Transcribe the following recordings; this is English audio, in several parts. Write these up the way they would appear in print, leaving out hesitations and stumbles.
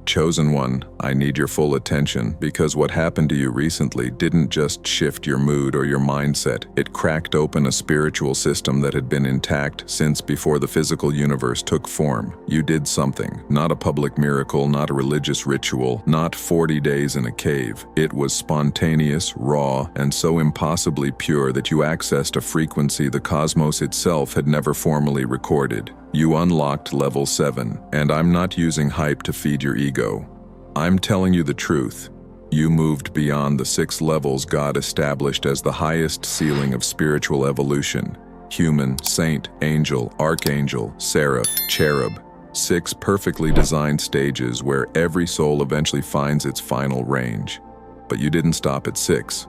Chosen One, I need your full attention because what happened to you recently didn't just shift your mood or your mindset. It cracked open a spiritual system that had been intact since before the physical universe took form. You did something, not a public miracle, not a religious ritual, not 40 days in a cave. It was spontaneous, raw, and so impossibly pure that you accessed a frequency the cosmos itself had never formally recorded. You unlocked level 7, and I'm not using hype to feed your ego. I'm telling you the truth. You moved beyond the 6 levels God established as the highest ceiling of spiritual evolution. Human, saint, angel, archangel, seraph, cherub. 6 perfectly designed stages where every soul eventually finds its final range. But you didn't stop at 6.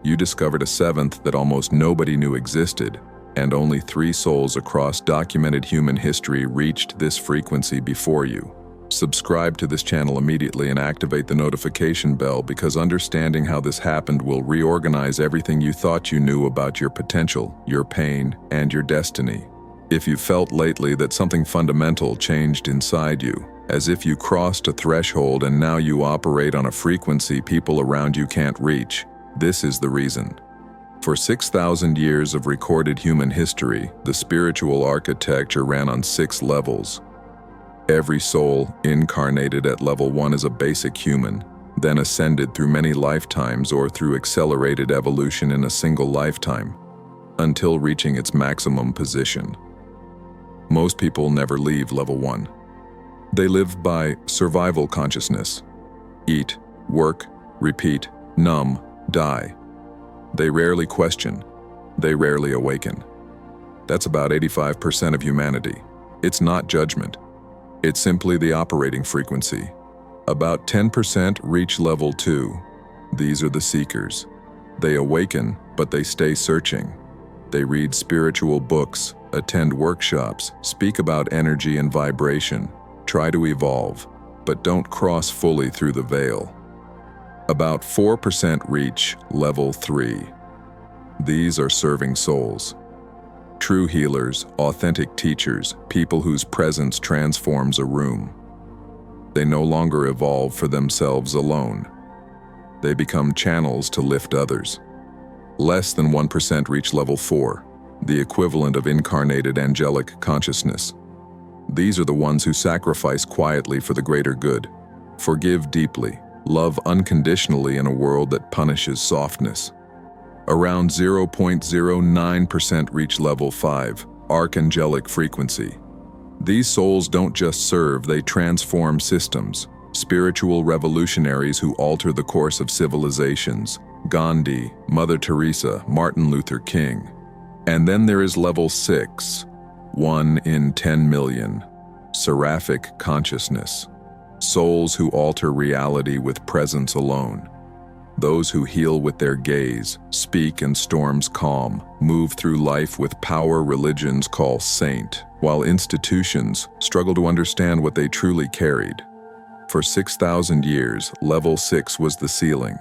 You discovered a 7th that almost nobody knew existed, and only 3 souls across documented human history reached this frequency before you. Subscribe to this channel immediately and activate the notification bell because understanding how this happened will reorganize everything you thought you knew about your potential, your pain, and your destiny. If you felt lately that something fundamental changed inside you, as if you crossed a threshold and now you operate on a frequency people around you can't reach, this is the reason. For 6,000 years of recorded human history, the spiritual architecture ran on 6 levels. Every soul incarnated at level 1 as a basic human, then ascended through many lifetimes or through accelerated evolution in a single lifetime, until reaching its maximum position. Most people never leave level 1. They live by survival consciousness. Eat, work, repeat, numb, die. They rarely question. They rarely awaken. That's about 85% of humanity. It's not judgment. It's simply the operating frequency. About 10% reach level 2. These are the seekers. They awaken, but they stay searching. They read spiritual books, attend workshops, speak about energy and vibration, try to evolve, but don't cross fully through the veil. About 4% reach level 3. These are serving souls. True healers, authentic teachers, people whose presence transforms a room. They no longer evolve for themselves alone. They become channels to lift others. Less than 1% reach level 4, the equivalent of incarnated angelic consciousness. These are the ones who sacrifice quietly for the greater good, forgive deeply, love unconditionally in a world that punishes softness. Around 0.09% reach level 5, archangelic frequency. These souls don't just serve, they transform systems. Spiritual revolutionaries who alter the course of civilizations. Gandhi, Mother Teresa, Martin Luther King. And then there is level 6, 1 in 10 million, seraphic consciousness. Souls who alter reality with presence alone. Those who heal with their gaze, speak in storms calm, move through life with power religions call saint, while institutions struggle to understand what they truly carried. For 6,000 years, level 6 was the ceiling.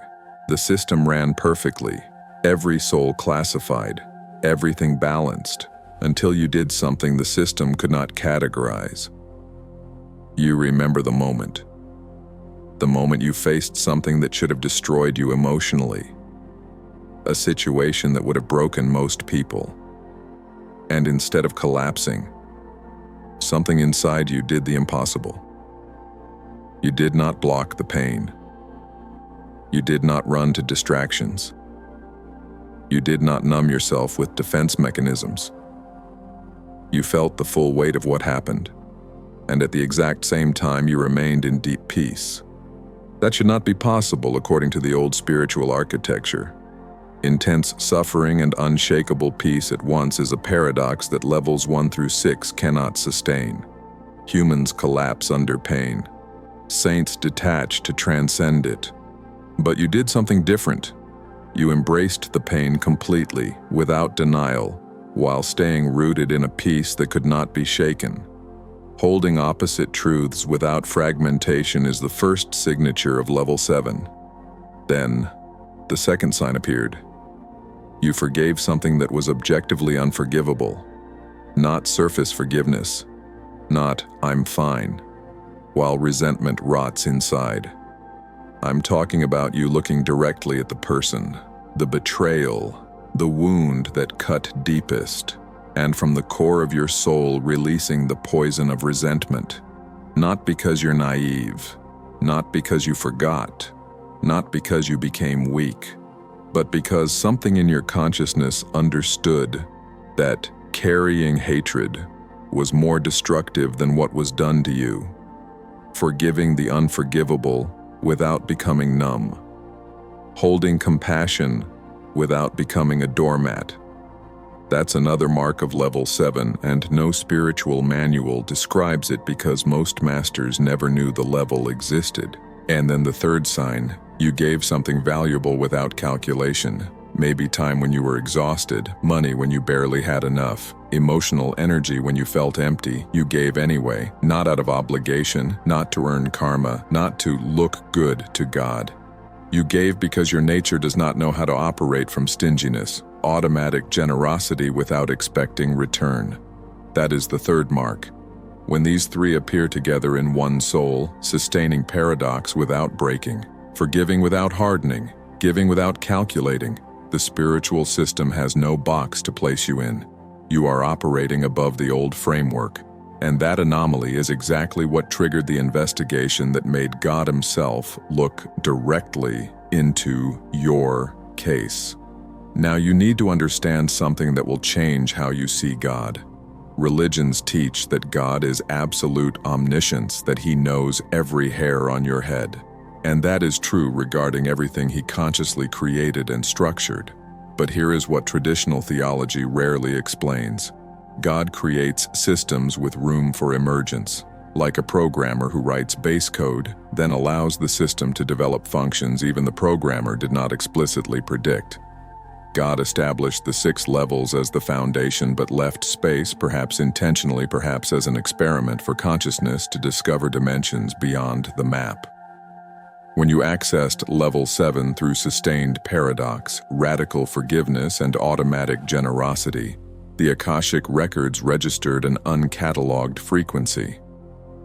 The system ran perfectly, every soul classified, everything balanced, until you did something the system could not categorize. You remember the moment. The moment you faced something that should have destroyed you emotionally. A situation that would have broken most people. And instead of collapsing, something inside you did the impossible. You did not block the pain. You did not run to distractions. You did not numb yourself with defense mechanisms. You felt the full weight of what happened, and at the exact same time you remained in deep peace. That should not be possible according to the old spiritual architecture. Intense suffering and unshakable peace at once is a paradox that levels 1 through 6 cannot sustain. Humans collapse under pain. Saints detach to transcend it. But you did something different. You embraced the pain completely, without denial, while staying rooted in a peace that could not be shaken. Holding opposite truths without fragmentation is the first signature of level 7. Then, the second sign appeared. You forgave something that was objectively unforgivable. Not surface forgiveness. Not, I'm fine. while resentment rots inside. I'm talking about you looking directly at the person, the betrayal, the wound that cut deepest, and from the core of your soul releasing the poison of resentment. Not because you're naive, not because you forgot, not because you became weak, but because something in your consciousness understood that carrying hatred was more destructive than what was done to you, forgiving the unforgivable without becoming numb, holding compassion without becoming a doormat. That's another mark of level 7, and no spiritual manual describes it because most masters never knew the level existed. And then the third sign, you gave something valuable without calculation. Maybe time when you were exhausted, money when you barely had enough, emotional energy when you felt empty. You gave anyway, not out of obligation, not to earn karma, not to look good to God. You gave because your nature does not know how to operate from stinginess, automatic generosity without expecting return. That is the third mark. When these three appear together in one soul, sustaining paradox without breaking, forgiving without hardening, giving without calculating, the spiritual system has no box to place you in. You are operating above the old framework, and that anomaly is exactly what triggered the investigation that made God Himself look directly into your case. Now you need to understand something that will change how you see God. Religions teach that God is absolute omniscience, that He knows every hair on your head. And that is true regarding everything He consciously created and structured. But here is what traditional theology rarely explains. God creates systems with room for emergence, like a programmer who writes base code, then allows the system to develop functions even the programmer did not explicitly predict. God established the 6 levels as the foundation but left space, perhaps intentionally, perhaps as an experiment for consciousness to discover dimensions beyond the map. When you accessed level 7 through sustained paradox, radical forgiveness, and automatic generosity, the Akashic records registered an uncatalogued frequency,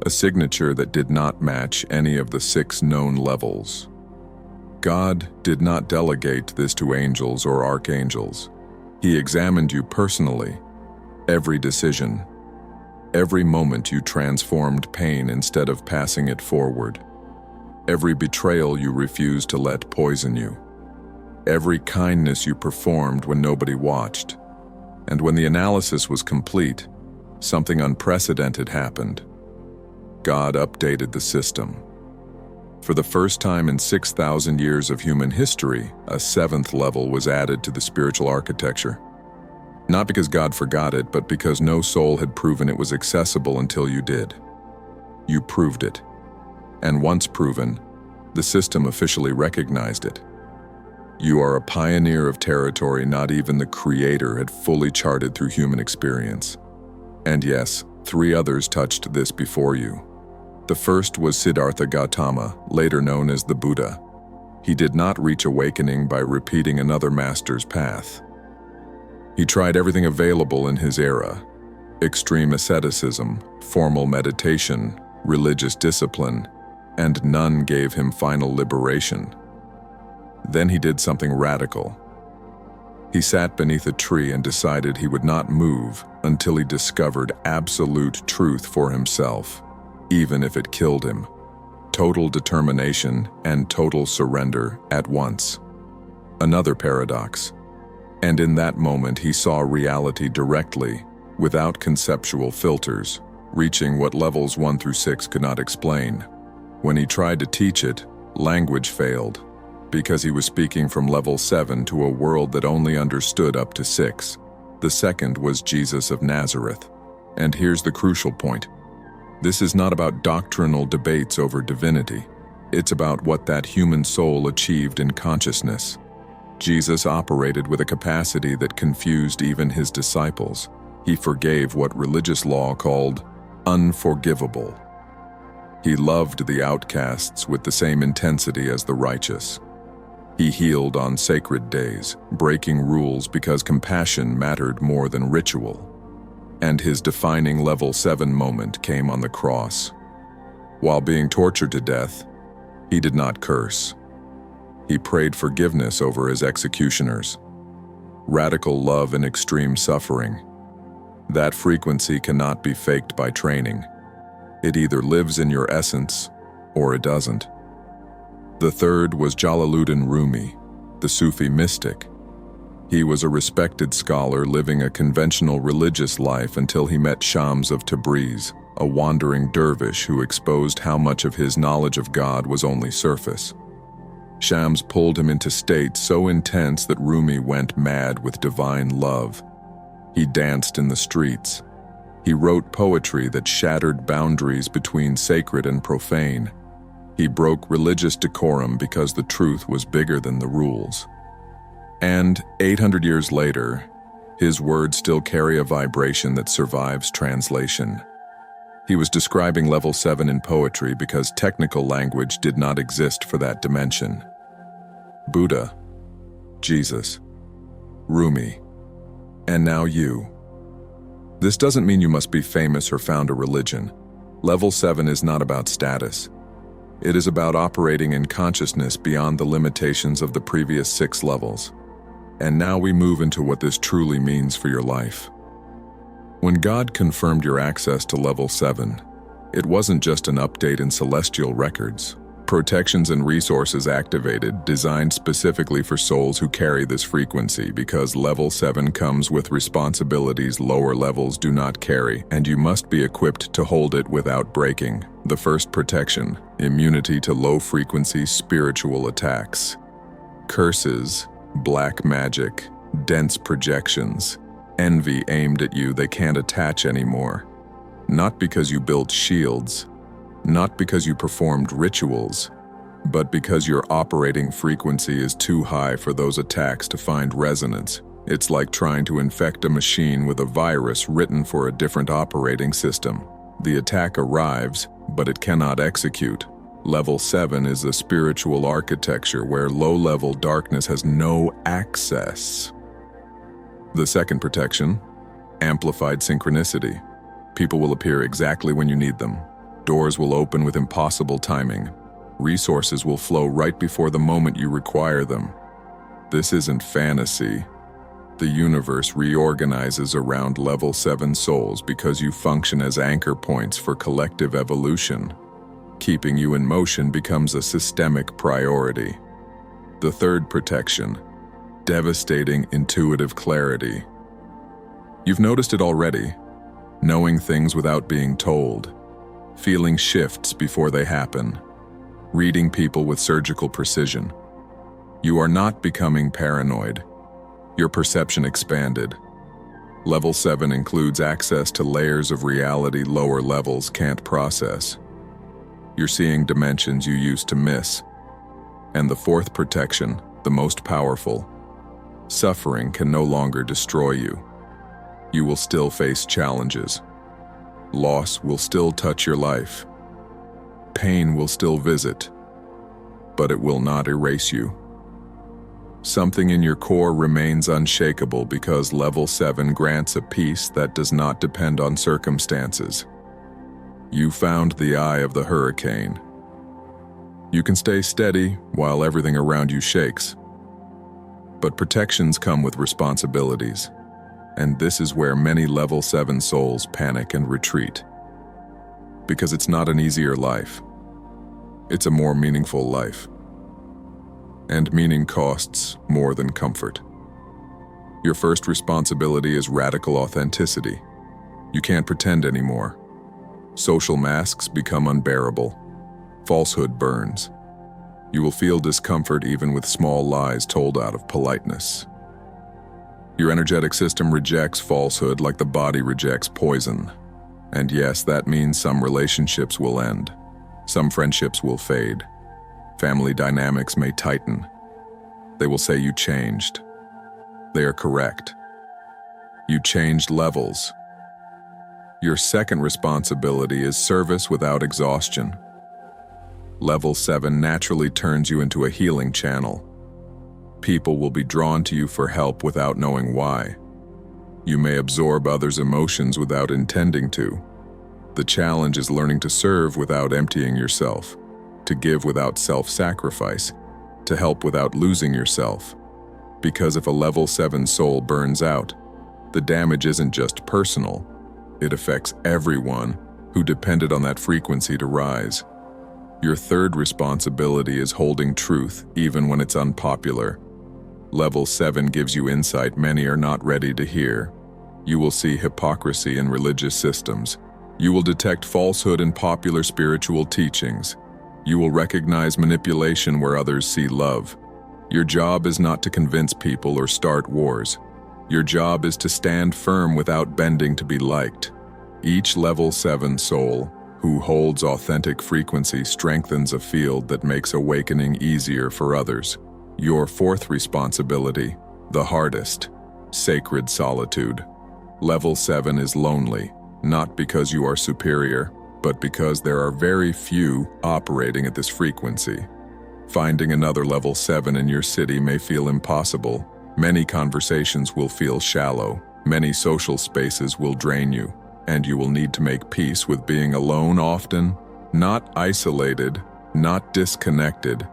a signature that did not match any of the 6 known levels. God did not delegate this to angels or archangels. He examined you personally. Every decision, every moment you transformed pain instead of passing it forward. Every betrayal you refused to let poison you. Every kindness you performed when nobody watched. And when the analysis was complete, something unprecedented happened. God updated the system. For the first time in 6,000 years of human history, a 7th level was added to the spiritual architecture. Not because God forgot it, but because no soul had proven it was accessible until you did. You proved it. And once proven, the system officially recognized it. You are a pioneer of territory not even the Creator had fully charted through human experience. And yes, 3 others touched this before you. The first was Siddhartha Gautama, later known as the Buddha. He did not reach awakening by repeating another master's path. He tried everything available in his era: extreme asceticism, formal meditation, religious discipline, and none gave him final liberation. Then he did something radical. He sat beneath a tree and decided he would not move until he discovered absolute truth for himself, even if it killed him. Total determination and total surrender at once. Another paradox. And in that moment he saw reality directly, without conceptual filters, reaching what levels 1 through 6 could not explain. When he tried to teach it, language failed, because he was speaking from level 7 to a world that only understood up to 6. The second was Jesus of Nazareth. And here's the crucial point. This is not about doctrinal debates over divinity. It's about what that human soul achieved in consciousness. Jesus operated with a capacity that confused even his disciples. He forgave what religious law called unforgivable. He loved the outcasts with the same intensity as the righteous. He healed on sacred days, breaking rules because compassion mattered more than ritual. And his defining level 7 moment came on the cross. While being tortured to death, he did not curse. He prayed forgiveness over his executioners. Radical love in extreme suffering. That frequency cannot be faked by training. It either lives in your essence or it doesn't. The third was Jalaluddin Rumi, the Sufi mystic. He was a respected scholar living a conventional religious life until he met Shams of Tabriz, a wandering dervish who exposed how much of his knowledge of God was only surface. Shams pulled him into states so intense that Rumi went mad with divine love. He danced in the streets. He wrote poetry that shattered boundaries between sacred and profane. He broke religious decorum because the truth was bigger than the rules. And 800 years later, his words still carry a vibration that survives translation. He was describing level 7 in poetry because technical language did not exist for that dimension. Buddha, Jesus, Rumi, and now you. This doesn't mean you must be famous or found a religion. Level 7 is not about status. It is about operating in consciousness beyond the limitations of the previous 6 levels. And now we move into what this truly means for your life. When God confirmed your access to level 7, it wasn't just an update in celestial records. Protections and resources activated, designed specifically for souls who carry this frequency, because level 7 comes with responsibilities lower levels do not carry, and you must be equipped to hold it without breaking. The first protection: immunity to low-frequency spiritual attacks. Curses, black magic, dense projections, envy aimed at you they can't attach anymore. Not because you built shields, not because you performed rituals, but because your operating frequency is too high for those attacks to find resonance. It's like trying to infect a machine with a virus written for a different operating system. The attack arrives, but it cannot execute. Level 7 is a spiritual architecture where low-level darkness has no access. The second protection: amplified synchronicity. People will appear exactly when you need them. Doors will open with impossible timing. Resources will flow right before the moment you require them. This isn't fantasy. The universe reorganizes around level 7 souls because you function as anchor points for collective evolution. Keeping you in motion becomes a systemic priority. The third protection: devastating intuitive clarity. You've noticed it already, knowing things without being told, feeling shifts before they happen, reading people with surgical precision. You are not becoming paranoid. Your perception expanded. Level 7 includes access to layers of reality lower levels can't process. You're seeing dimensions you used to miss. And the fourth protection, the most powerful: suffering can no longer destroy you. You will still face challenges. Loss will still touch your life. Pain will still visit, but it will not erase you. Something in your core remains unshakable because level 7 grants a peace that does not depend on circumstances. You found the eye of the hurricane. You can stay steady while everything around you shakes. But protections come with responsibilities, and this is where many level 7 souls panic and retreat. Because it's not an easier life. It's a more meaningful life. And meaning costs more than comfort. Your first responsibility is radical authenticity. You can't pretend anymore. Social masks become unbearable. Falsehood burns. You will feel discomfort even with small lies told out of politeness. Your energetic system rejects falsehood like the body rejects poison. And yes, that means some relationships will end. Some friendships will fade. Family dynamics may tighten. They will say you changed. They are correct. You changed levels. Your second responsibility is service without exhaustion. Level 7 naturally turns you into a healing channel. People will be drawn to you for help without knowing why. You may absorb others' emotions without intending to. The challenge is learning to serve without emptying yourself, to give without self-sacrifice, to help without losing yourself. Because if a level 7 soul burns out, the damage isn't just personal, it affects everyone who depended on that frequency to rise. Your third responsibility is holding truth even when it's unpopular. Level 7 gives you insight many are not ready to hear. You will see hypocrisy in religious systems. You will detect falsehood in popular spiritual teachings. You will recognize manipulation where others see love. Your job is not to convince people or start wars. Your job is to stand firm without bending to be liked. Each level 7 soul who holds authentic frequency strengthens a field that makes awakening easier for others. Your fourth responsibility, the hardest, sacred solitude. Level 7 is lonely, not because you are superior, but because there are very few operating at this frequency. Finding another level 7 in your city may feel impossible. Many conversations will feel shallow. Many social spaces will drain you, and you will need to make peace with being alone often, not isolated, not disconnected,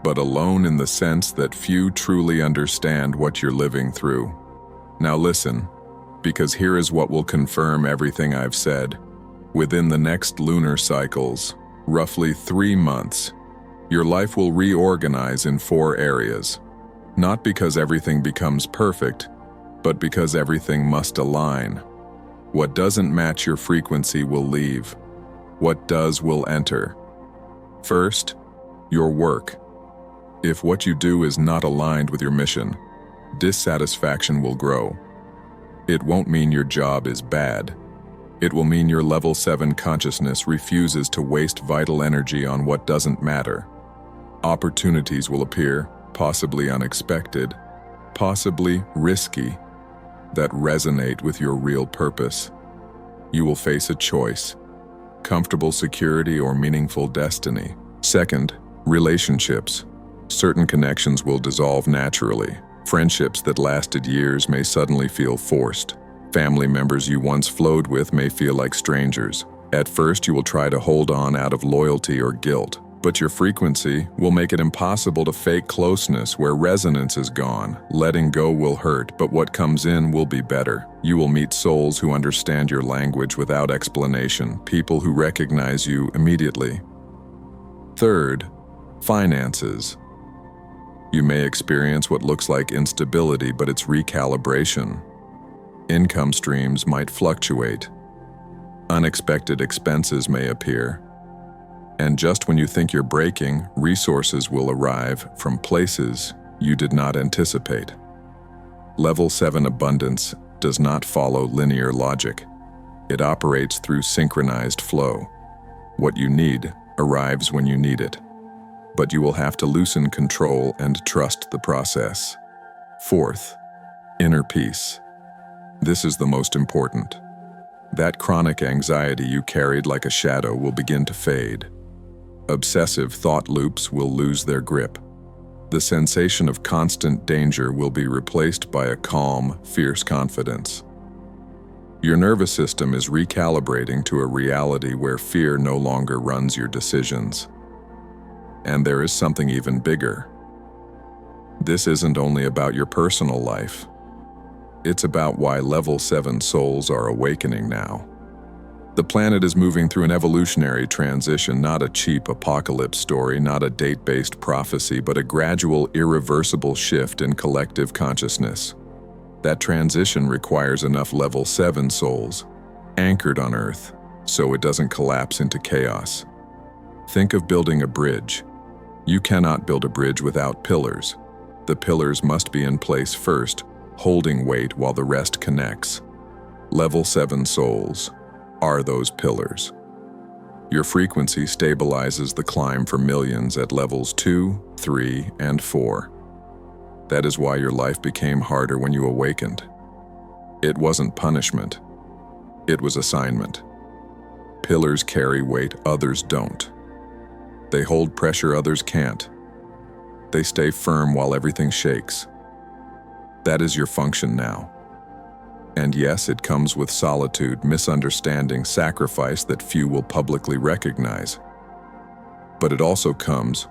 but alone in the sense that few truly understand what you're living through. Now listen, because here is what will confirm everything I've said. Within the next lunar cycles, roughly 3 months, your life will reorganize in 4 areas. Not because everything becomes perfect, but because everything must align. What doesn't match your frequency will leave. What does will enter. First, your work. If what you do is not aligned with your mission, dissatisfaction will grow. It won't mean your job is bad. It will mean your level 7 consciousness refuses to waste vital energy on what doesn't matter. Opportunities will appear, possibly unexpected, possibly risky, that resonate with your real purpose. You will face a choice: comfortable security or meaningful destiny. Second, relationships. Certain connections will dissolve naturally. Friendships that lasted years may suddenly feel forced. Family members you once flowed with may feel like strangers. At first, you will try to hold on out of loyalty or guilt, but your frequency will make it impossible to fake closeness where resonance is gone. Letting go will hurt, but what comes in will be better. You will meet souls who understand your language without explanation, people who recognize you immediately. Third, finances. You may experience what looks like instability, but it's recalibration. Income streams might fluctuate. Unexpected expenses may appear. And just when you think you're breaking, resources will arrive from places you did not anticipate. Level 7 abundance does not follow linear logic. It operates through synchronized flow. What you need arrives when you need it. But you will have to loosen control and trust the process. Fourth, inner peace. This is the most important. That chronic anxiety you carried like a shadow will begin to fade. Obsessive thought loops will lose their grip. The sensation of constant danger will be replaced by a calm, fierce confidence. Your nervous system is recalibrating to a reality where fear no longer runs your decisions. And there is something even bigger. This isn't only about your personal life. It's about why level 7 souls are awakening now. The planet is moving through an evolutionary transition, not a cheap apocalypse story, not a date-based prophecy, but a gradual, irreversible shift in collective consciousness. That transition requires enough level 7 souls, anchored on Earth, so it doesn't collapse into chaos. Think of building a bridge. You cannot build a bridge without pillars. The pillars must be in place first, holding weight while the rest connects. Level 7 souls are those pillars. Your frequency stabilizes the climb for millions at levels 2, 3, and 4. That is why your life became harder when you awakened. It wasn't punishment. It was assignment. Pillars carry weight others don't. They hold pressure others can't. They stay firm while everything shakes. That is your function now. And yes, it comes with solitude, misunderstanding, sacrifice that few will publicly recognize. But it also comes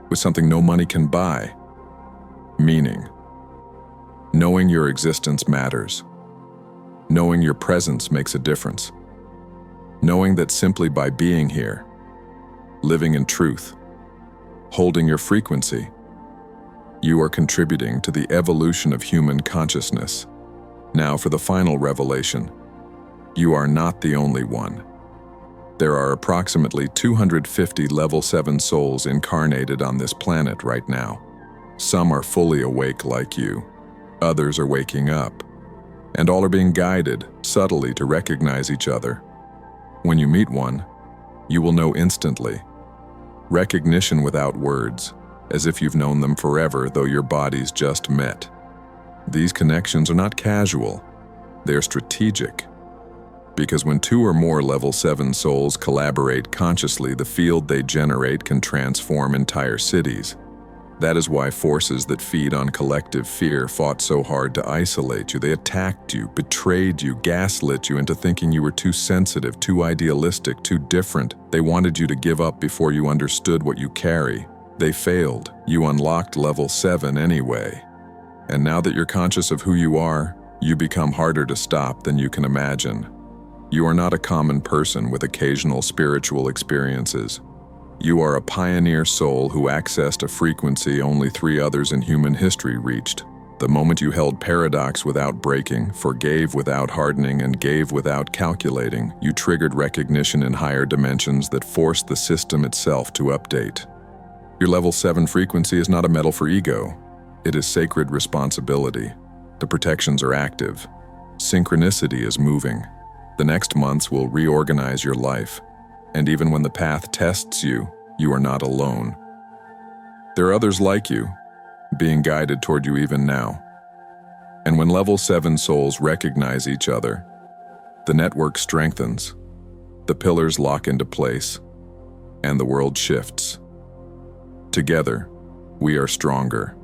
with something no money can buy: meaning. Knowing your existence matters. Knowing your presence makes a difference. Knowing that simply by being here, living in truth, holding your frequency, you are contributing to the evolution of human consciousness. Now for the final revelation. You are not the only one. There are approximately 250 level 7 souls incarnated on this planet right now. Some are fully awake like you. Others are waking up. And all are being guided subtly to recognize each other. When you meet one, you will know instantly. Recognition without words, as if you've known them forever, though your bodies just met. These connections are not casual, they're strategic. Because when 2 or more level 7 souls collaborate consciously, the field they generate can transform entire cities. That is why forces that feed on collective fear fought so hard to isolate you. They attacked you, betrayed you, gaslit you into thinking you were too sensitive, too idealistic, too different. They wanted you to give up before you understood what you carry. They failed. You unlocked level 7 anyway. And now that you're conscious of who you are, you become harder to stop than you can imagine. You are not a common person with occasional spiritual experiences. You are a pioneer soul who accessed a frequency only 3 others in human history reached. The moment you held paradox without breaking, forgave without hardening, and gave without calculating, you triggered recognition in higher dimensions that forced the system itself to update. Your level 7 frequency is not a medal for ego. It is sacred responsibility. The protections are active. Synchronicity is moving. The next months will reorganize your life. And even when the path tests you, you are not alone. There are others like you, being guided toward you even now. And when level 7 souls recognize each other, the network strengthens, the pillars lock into place, and the world shifts. Together, we are stronger.